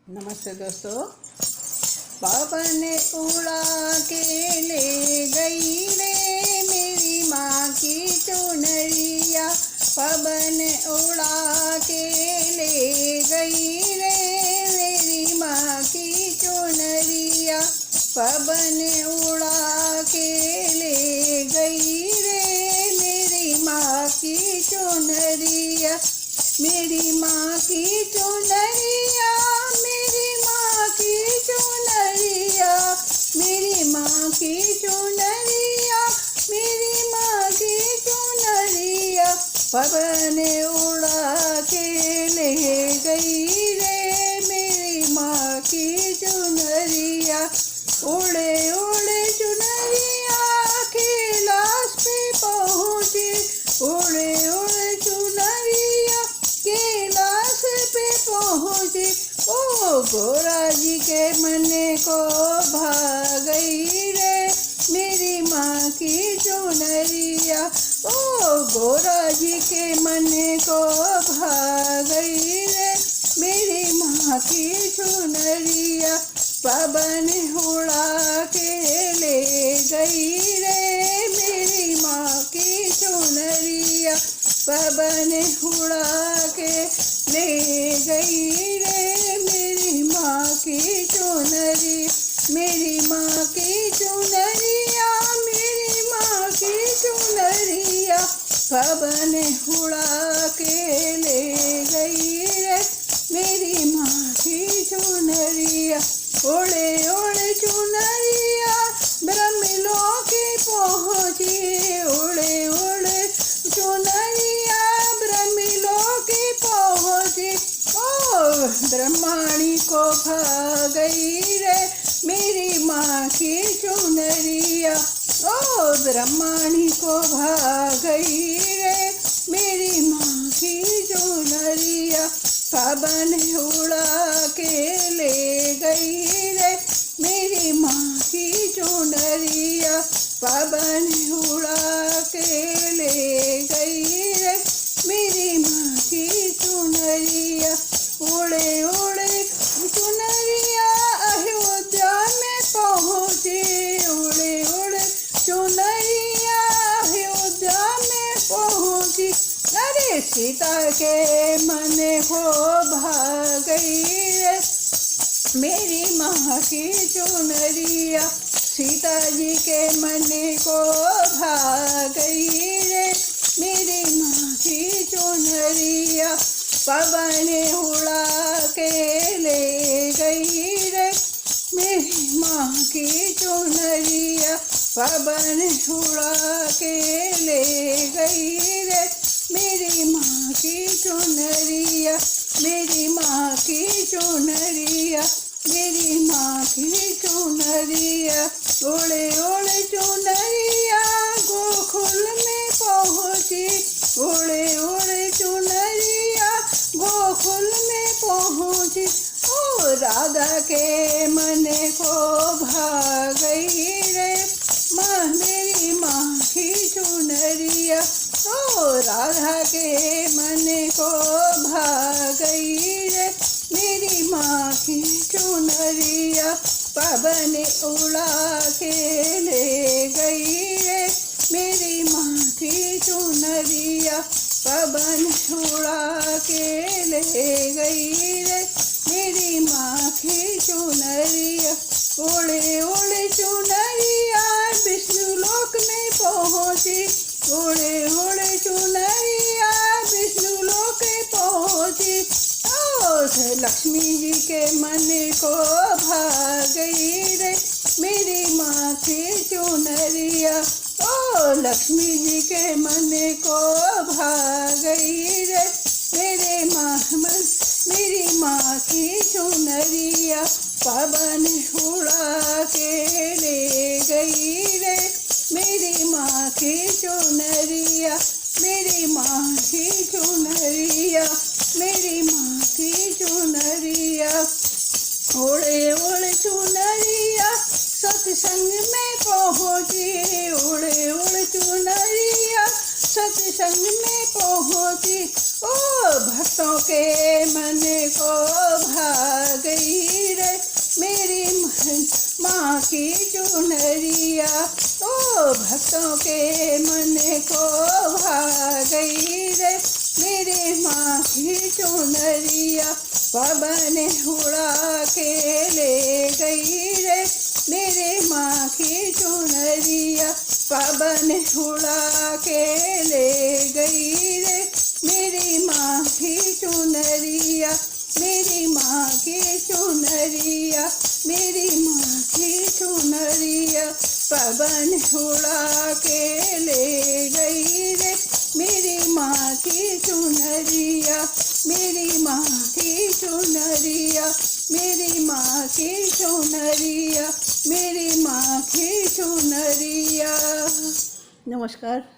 नमस्ते दोस्तों। पवन उड़ा के ले गई रे मेरी माँ की चुनरिया। पवन उड़ा के ले गई रे मेरी माँ की चुनरिया। पवन उड़ा के ले गई रे मेरी माँ की चुनरिया। मेरी माँ की चुनरिया, मेरी माँ की चुनरिया, मेरी माँ की चुनरिया, मेरी माँ की चुनरिया। पवन उड़ा के ले गई रे मेरी माँ की चुनरिया। उड़े उड़े चुनरिया कैलाश पे पहुँची। उड़े उड़े चुनरिया कैलाश पे पहुँची। ओ गोरा जी के मन को भा गई रे मेरी माँ की चुनरिया। ओ गोरा जी के मन को भा गई रे मेरी माँ की चुनरिया। पवन उड़ा के ले गई रे मेरी माँ की चुनरिया। पवन उड़ा के ले गई रे मेरी माँ की चुनरिया। मेरी माँ की चुनरिया, मेरी माँ की चुनरिया। पवन उड़ा के ले गई रे मेरी माँ की चुनरिया। उड़े उड़े चुनरिया ब्रह्मलोक पहुँची। उड़े उड़े चुनरिया ब्रह्मलोक पहुँची। ओ ब्रह्माणी को भा गई रे मेरी माँ की चुनरिया। ओ ब्रह्माणी को भा गई रे मेरी माँ की चुनरिया। पवन उड़ा के ले गई रे मेरी माँ की चुनरिया। पवन उड़ा के ले गई रे मेरी माँ की चुनरिया। उड़े उड़े चुनरिया अयोध्या में पहुँची। उड़े उड़े चुनरिया अयोध्या में पहुँची। अरे सीता के मन को भा गई रे मेरी माँ की चुनरिया। सीता जी के मन को भा गई रे मेरी माँ की चुनरिया। पवन उड़ा के ले गई रे मेरी माँ की चुनरिया। पवन उड़ा के ले गई रे मेरी माँ की चुनरिया। मेरी माँ की चुनरिया, मेरी माँ की चुनरिया। उड़े उड़े चुनरिया गोकुल में पहुँची। उड़े उड़े चुनरिया गोकुल में पहुँची। ओ राधा के मन को भा गई रे माँ मेरी माँ की चुनरिया। ओ राधा के मन को भा गई रे मेरी माँ की चुनरिया। पवन उड़ा के ले गई रे मेरी माँ की चुनरिया। पवन उड़ा के ले गई रे मेरी माँ की चुनरिया। उड़े उड़े चुनरिया विष्णु लोक में पहुँची। उड़े उड़े चुनरिया विष्णु लोक पहुँची। ओ लक्ष्मी जी के मन को भा गई रे मेरी माँ की चुनरिया। ओ लक्ष्मी जी के मन को भा गई रे मेरी माँ की चुनरिया। पवन उड़ा के ले गई रे मेरी माँ की चुनरिया। मेरी माँ की चुनरिया, मेरी माँ की चुनरिया। उड़े उड़े चुनरिया सत्संग में पहुँची। उड़े उड़े चुनरिया सत्संग में पहुँची। ओ भक्तों के मन को भा गई माँ की चुनरिया ओ भक्तों के मन को भा गई रे मेरी माँ की चुनरिया पवन उड़ा के ले गई रे मेरी माँ की चुनरिया पवन उड़ा के ले गई रे मेरी माँ की चुनरिया मेरी माँ की चुनरिया मेरी माँ की चुनरिया पवन उड़ा के ले गई रे मेरी माँ की चुनरिया मेरी माँ की चुनरिया मेरी माँ की चुनरिया मेरी माँ की चुनरिया। नमस्कार।